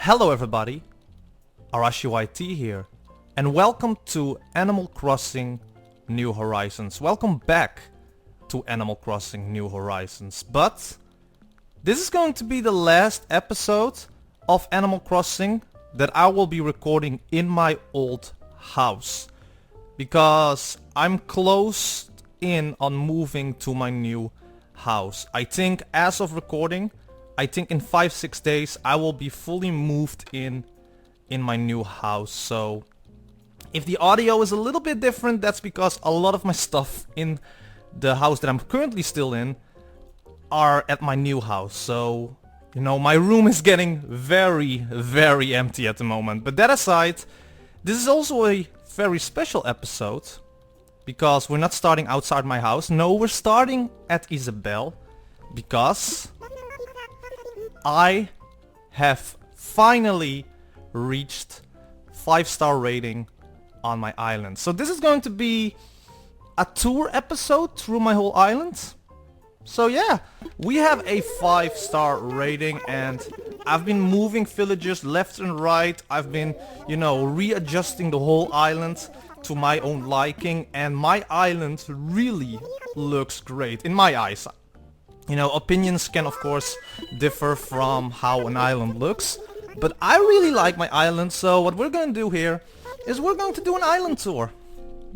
Hello everybody, ArashiYT here, and welcome to Animal Crossing New Horizons. Welcome back to Animal Crossing New Horizons. But this is going to be the last episode of Animal Crossing that I will be recording in my old house, because I'm close in on moving to my new house. I think as of recording, I think in 5-6 days I will be fully moved in my new house. So if the audio is a little bit different, that's because a lot of my stuff in the house that I'm currently still in are at my new house. So, you know, my room is getting very, very empty at the moment. But that aside, this is also a very special episode, because we're not starting outside my house. No, we're starting at Isabelle, because I have finally reached 5-star rating on my island. So this is going to be a tour episode through my whole island. So yeah, we have a 5-star rating, and I've been moving villagers left and right. I've been, you know, readjusting the whole island to my own liking, and my island really looks great in my eyes. You know, opinions can of course differ from how an island looks, but I really like my island. So what we're gonna do here is we're going to do an island tour.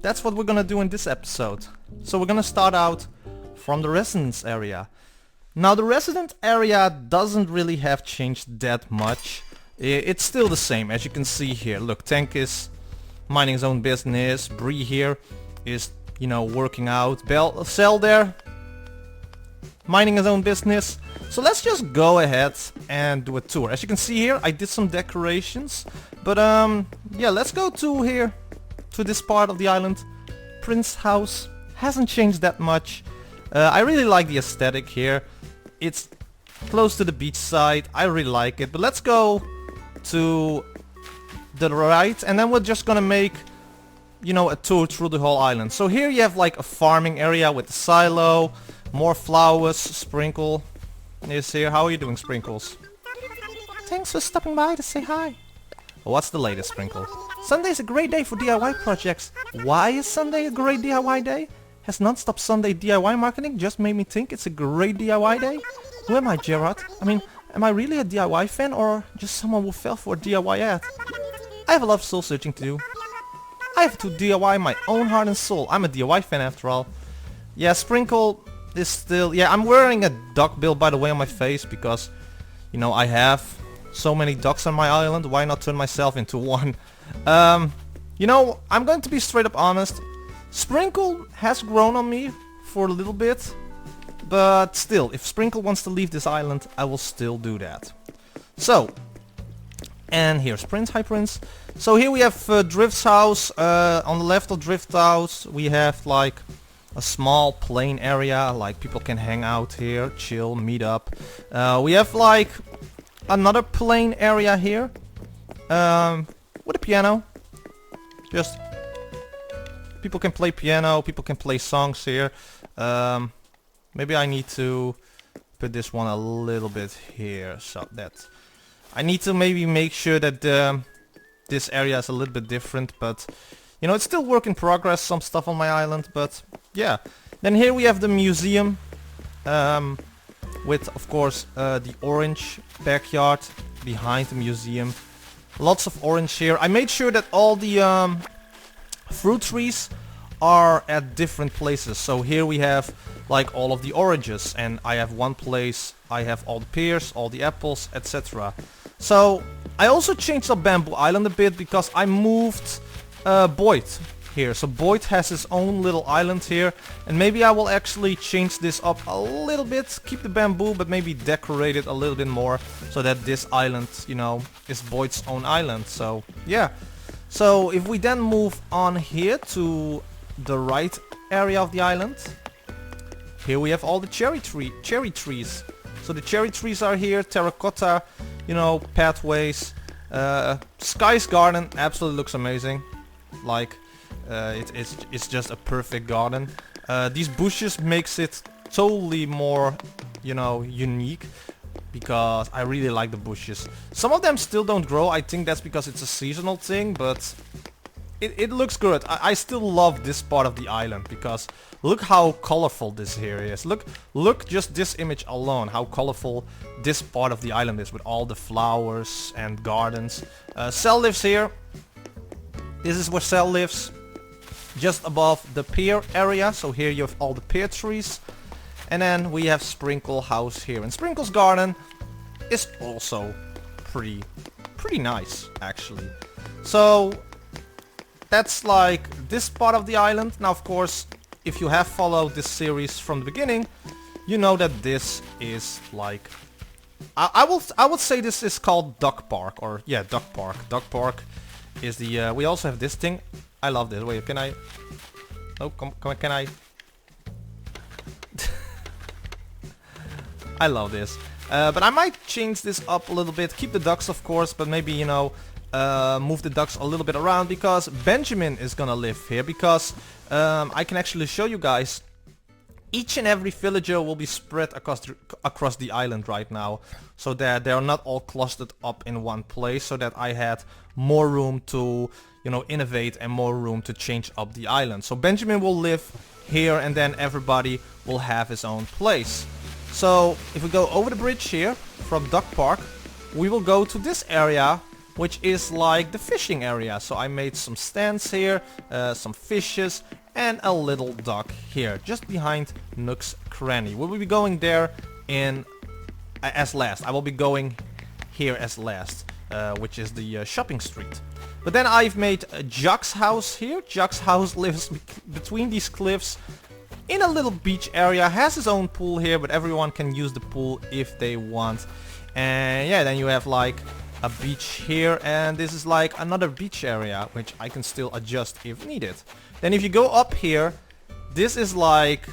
That's what we're gonna do in this episode. So we're gonna start out from the residence area. Now the resident area doesn't really have changed that much. It's still the same, as you can see here. Look, Tank is minding his own business. Bree here is, you know, working out. Cell there, minding his own business. So let's just go ahead and do a tour. As you can see here, I did some decorations. But yeah, let's go to here, to this part of the island. Prince house hasn't changed that much. I really like the aesthetic here. It's close to the beach side. I really like it. But let's go to the right, and then we're just gonna make, you know, a tour through the whole island. So here you have like a farming area with the silo. More flowers. Sprinkle is here. How are you doing, Sprinkles? Thanks for stopping by to say hi. What's the latest, Sprinkle? Sunday's a great day for DIY projects. Why is Sunday a great DIY day? Has non-stop Sunday DIY marketing just made me think it's a great DIY day? Who am I, Gerard? I mean, am I really a DIY fan, or just someone who fell for a DIY ad? I have a lot of soul searching to do. I have to DIY my own heart and soul. I'm a DIY fan after all. Yeah, Sprinkle is still... Yeah, I'm wearing a duck bill, by the way, on my face, because, you know, I have so many ducks on my island. Why not turn myself into one? You know, I'm going to be straight up honest. Sprinkle has grown on me for a little bit, but still, if Sprinkle wants to leave this island, I will still do that. So, and here's Prince. Hi, Prince. So here we have Drift's house. On the left of Drift's house, we have like a small plain area, like people can hang out here, chill, meet up. We have like another plain area here with a piano. Just people can play piano, people can play songs here. Maybe I need to put this one a little bit here, so that I need to maybe make sure that this area is a little bit different, but you know, it's still work in progress, some stuff on my island, but yeah. Then here we have the museum, with of course the orange backyard behind the museum. Lots of orange here. I made sure that all the fruit trees are at different places. So here we have like all of the oranges, and I have one place I have all the pears, all the apples, etc. So I also changed up Bamboo Island a bit, because I moved Boyd here. So Boyd has his own little island here, and maybe I will actually change this up a little bit, keep the bamboo, but maybe decorate it a little bit more, so that this island, you know, is Boyd's own island. So yeah. So if we then move on here to the right area of the island, here we have all the cherry trees. So the cherry trees are here, terracotta, you know, pathways. Sky's garden absolutely looks amazing. Like, it's just a perfect garden. These bushes makes it totally more, you know, unique. because I really like the bushes. Some of them still don't grow. I think that's because it's a seasonal thing, but it looks good. I still love this part of the island because look how colorful this here is. Look just this image alone, how colorful this part of the island is with all the flowers and gardens. Cell lives here. This is where Cell lives, just above the pear area. So here you have all the pear trees. And then we have Sprinkle house here. And Sprinkle's garden is also pretty nice, actually. So that's like this part of the island. Now, of course, if you have followed this series from the beginning, you know that this is like... I would say this is called Duck Park, or yeah, Duck Park. Duck Park is the... we also have this thing. I love this. Wait, can I... Oh, can I... I love this. But I might change this up a little bit. Keep the ducks, of course, but maybe, you know, move the ducks a little bit around because Benjamin is gonna live here. Because I can actually show you guys, each and every villager will be spread across the island right now, so that they are not all clustered up in one place, so that I had more room to, you know, innovate and more room to change up the island. So Benjamin will live here, and then everybody will have his own place. So if we go over the bridge here from Duck Park, we will go to this area, which is like the fishing area. So I made some stands here, some fishes, and a little dock here, just behind Nook's Cranny. We will be going there as last. I will be going here as last, which is the shopping street. But then I've made Juck's house here. Juck's house lives between these cliffs in a little beach area, has his own pool here, but everyone can use the pool if they want. And yeah, then you have like a beach here, and this is like another beach area, which I can still adjust if needed. Then if you go up here, this is like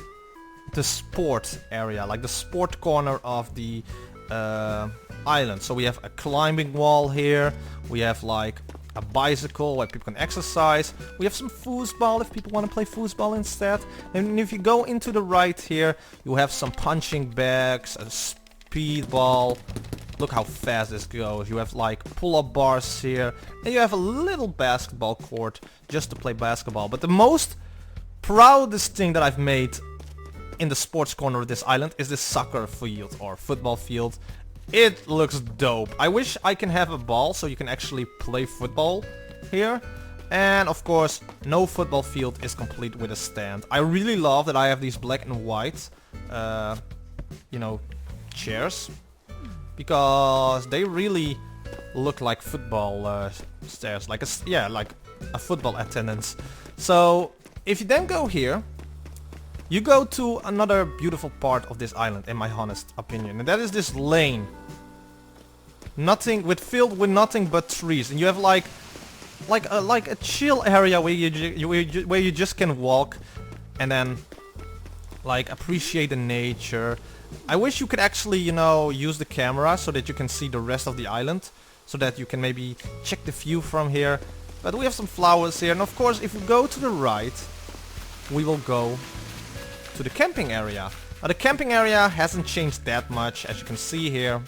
the sport area, like the sport corner of the island. So we have a climbing wall here, we have like a bicycle where people can exercise. We have some foosball if people want to play foosball instead. And if you go into the right here, you have some punching bags, a speedball. Look how fast this goes. You have like pull-up bars here. And you have a little basketball court just to play basketball. But the most proudest thing that I've made in the sports corner of this island is this soccer field or football field. It looks dope. I wish I can have a ball so you can actually play football here. And of course, no football field is complete with a stand. I really love that I have these black and white, you know, chairs. Because they really look like football stairs. Like a football attendance. So, if you then go here, you go to another beautiful part of this island, in my honest opinion, and that is this lane. Filled with nothing but trees, and you have like a chill area where you just can walk, and then like appreciate the nature. I wish you could actually, you know, use the camera so that you can see the rest of the island, so that you can maybe check the view from here. But we have some flowers here, and of course, if we go to the right, we will go to the camping area. Now the camping area hasn't changed that much, as you can see here.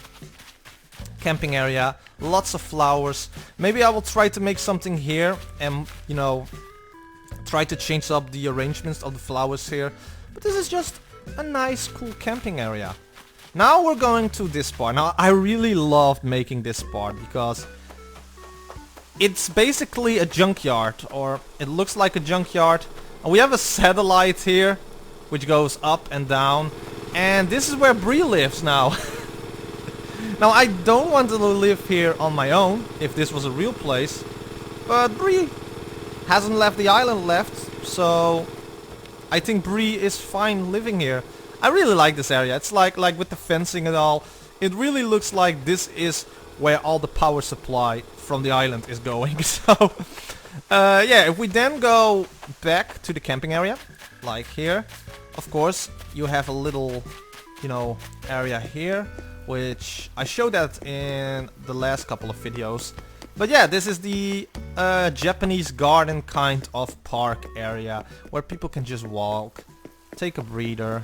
Camping area, lots of flowers. Maybe I will try to make something here and, you know, try to change up the arrangements of the flowers here. But this is just a nice, cool camping area. Now we're going to this part. Now I really loved making this part because it's basically a junkyard, or it looks like a junkyard. And we have a satellite here, which goes up and down, and this is where Bree lives now. Now I don't want to live here on my own if this was a real place, but Bree hasn't left the island so I think Bree is fine living here. I really like this area. It's like with the fencing and all, it really looks like this is where all the power supply from the island is going. So yeah, if we then go back to the camping area, like here, of course, you have a little, you know, area here, which I showed that in the last couple of videos. But yeah, this is the Japanese garden kind of park area where people can just walk, take a breather,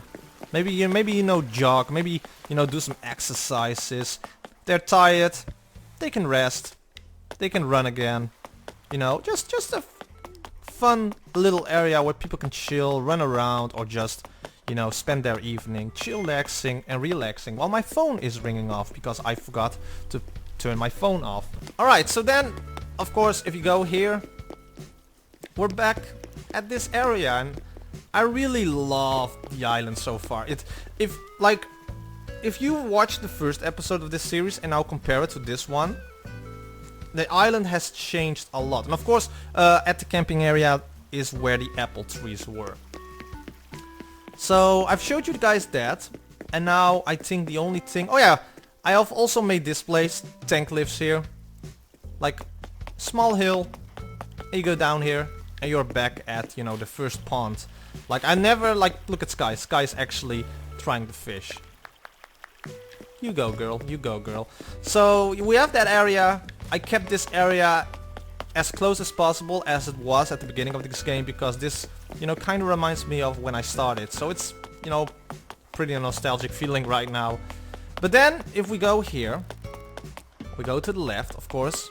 Maybe you know, jog. Maybe, you know, do some exercises. They're tired. They can rest. They can run again. You know, just a fun little area where people can chill, run around, or just, you know, spend their evening chillaxing and relaxing while my phone is ringing off because I forgot to turn my phone off. Alright, so then, of course, if you go here, we're back at this area, and I really love the island so far. If you watch the first episode of this series and now compare it to this one, the island has changed a lot. And of course, at the camping area is where the apple trees were. So I've showed you guys that, and now I think the only thing... Oh yeah, I have also made this place. Tank lives here. Like, small hill. And you go down here, and you're back at, you know, the first pond. Like, I never, like, look at Sky. Sky's actually trying to fish. You go, girl. You go, girl. So, we have that area. I kept this area as close as possible as it was at the beginning of this game, because this, you know, kind of reminds me of when I started. So it's, you know, pretty nostalgic feeling right now. But then, if we go here, we go to the left, of course.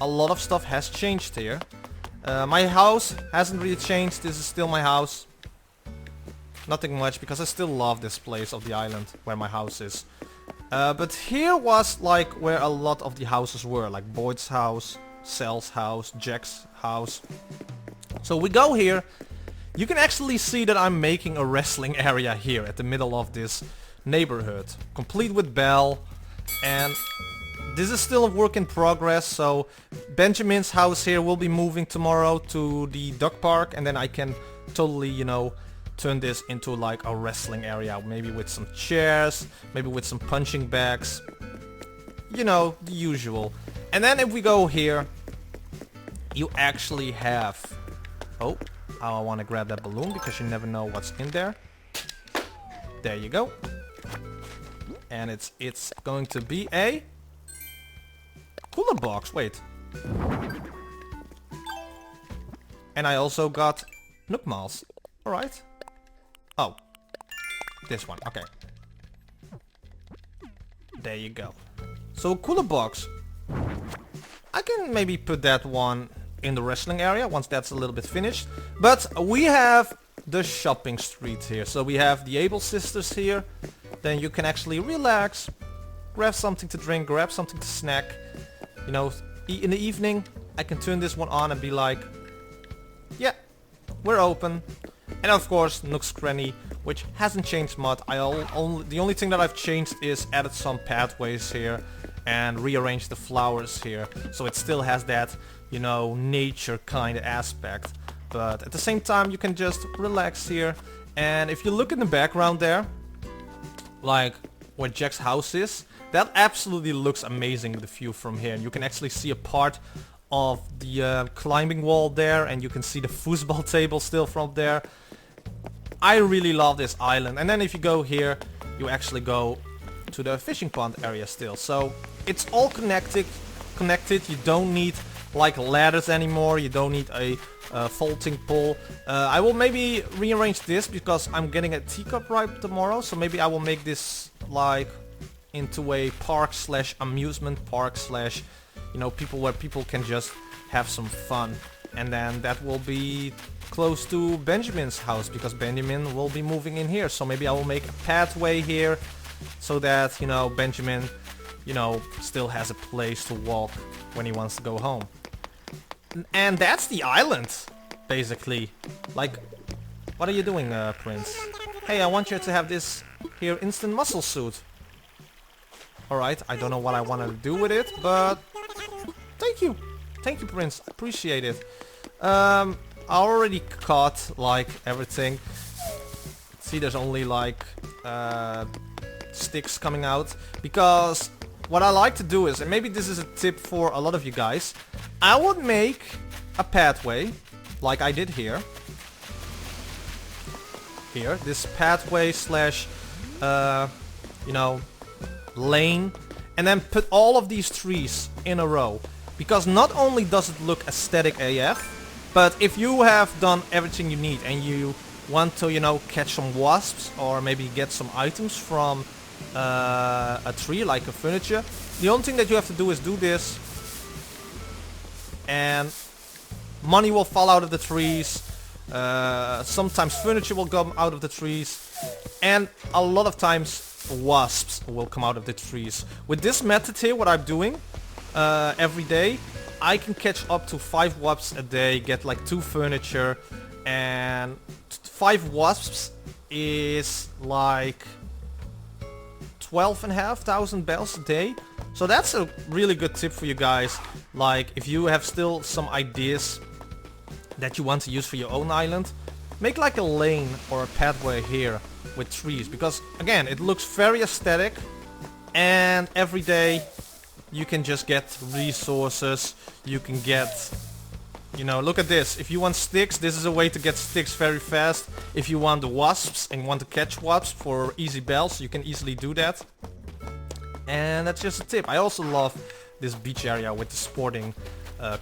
A lot of stuff has changed here. My house hasn't really changed. This is still my house. Nothing much, because I still love this place of the island where my house is. But here was like where a lot of the houses were, like Boyd's house, Sal's house, Jack's house. So we go here. You can actually see that I'm making a wrestling area here at the middle of this neighborhood, complete with bell. And this is still a work in progress, so Benjamin's house here will be moving tomorrow to the duck park, and then I can totally, you know, turn this into like a wrestling area, maybe with some chairs, maybe with some punching bags, you know, the usual. And then if we go here, you actually have... Oh, I want to grab that balloon because you never know what's in there. There you go. And it's going to be a cooler box. Wait. And I also got Nook Miles. Alright. Oh. This one. Okay. There you go. So a cooler box. I can maybe put that one in the wrestling area once that's a little bit finished. But we have the shopping street here. So we have the Able sisters here. Then you can actually relax, grab something to drink, grab something to snack. You know, in the evening, I can turn this one on and be like, yeah, we're open. And of course, Nook's Cranny, which hasn't changed much. The only thing that I've changed is added some pathways here and rearranged the flowers here. So it still has that, you know, nature kind of aspect. But at the same time, you can just relax here. And if you look in the background there, like where Jack's house is, that absolutely looks amazing, the view from here. You can actually see a part of the climbing wall there, and you can see the foosball table still from there. I really love this island. And then if you go here, you actually go to the fishing pond area still. So it's all connected. You don't need like ladders anymore. You don't need a vaulting pole. I will maybe rearrange this because I'm getting a teacup ride tomorrow. So maybe I will make this like into a park slash amusement park slash, you know, where people can just have some fun. And then that will be close to Benjamin's house because Benjamin will be moving in here. So maybe I will make a pathway here so that, you know, Benjamin, you know, still has a place to walk when he wants to go home. And that's the island, basically. Like, what are you doing, Prince? Hey, I want you to have this here instant muscle suit. Alright, I don't know what I want to do with it, but thank you. Thank you, Prince. I appreciate it. I already caught, like, everything. See, there's only, like, sticks coming out. Because what I like to do is, and maybe this is a tip for a lot of you guys, I would make a pathway, like I did here. Here, this pathway slash, you know, lane, and then put all of these trees in a row. Because not only does it look aesthetic AF, but if you have done everything you need and you want to, you know, catch some wasps or maybe get some items from a tree, like a furniture, the only thing that you have to do is do this, and money will fall out of the trees. Sometimes furniture will come out of the trees, and a lot of times wasps will come out of the trees. With this method here, what I'm doing every day, I can catch up to 5 wasps a day, get like 2 furniture, and 5 wasps is like 12,500 bells a day. So that's a really good tip for you guys. Like, if you have still some ideas that you want to use for your own island, make like a lane or a pathway here with trees, because again, it looks very aesthetic, and every day you can just get resources. You can get, you know, look at this. If you want sticks, this is a way to get sticks very fast. If you want the wasps and want to catch wasps for easy bells, you can easily do that. And that's just a tip. I also love this beach area with the sporting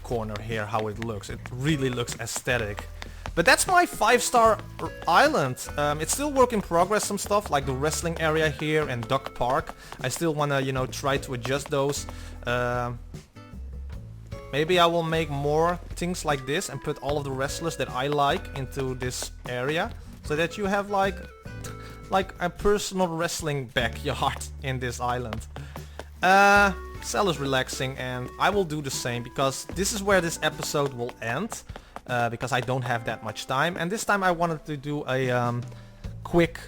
corner here, how it looks. It really looks aesthetic. But that's my 5-star island. It's still work in progress, some stuff like the wrestling area here and Duck Park. I still wanna, you know, try to adjust those. Maybe I will make more things like this and put all of the wrestlers that I like into this area, so that you have like a personal wrestling backyard in this island. Cell is relaxing, and I will do the same, because this is where this episode will end, because I don't have that much time. And this time I wanted to do a quick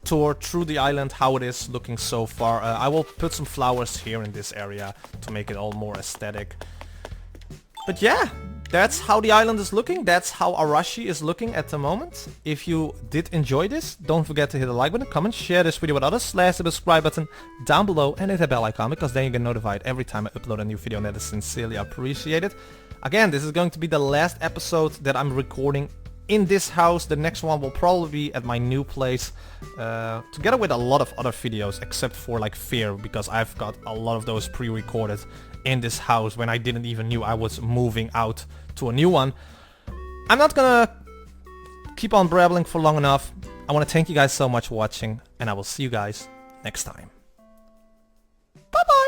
tour through the island, how it is looking so far. I will put some flowers here in this area to make it all more aesthetic. But yeah, that's how the island is looking. That's how Arashi is looking at the moment. If you did enjoy this, don't forget to hit the like button, comment, share this video with others, slash the subscribe button down below, and hit the bell icon, because then you get notified every time I upload a new video, and that is sincerely appreciated. Again, this is going to be the last episode that I'm recording in this house. The next one will probably be at my new place, together with a lot of other videos, except for like Fear, because I've got a lot of those pre-recorded in this house when I didn't even knew I was moving out to a new one. I'm not gonna keep on brabbling for long enough. I want to thank you guys so much for watching, and I will see you guys next time. Bye bye!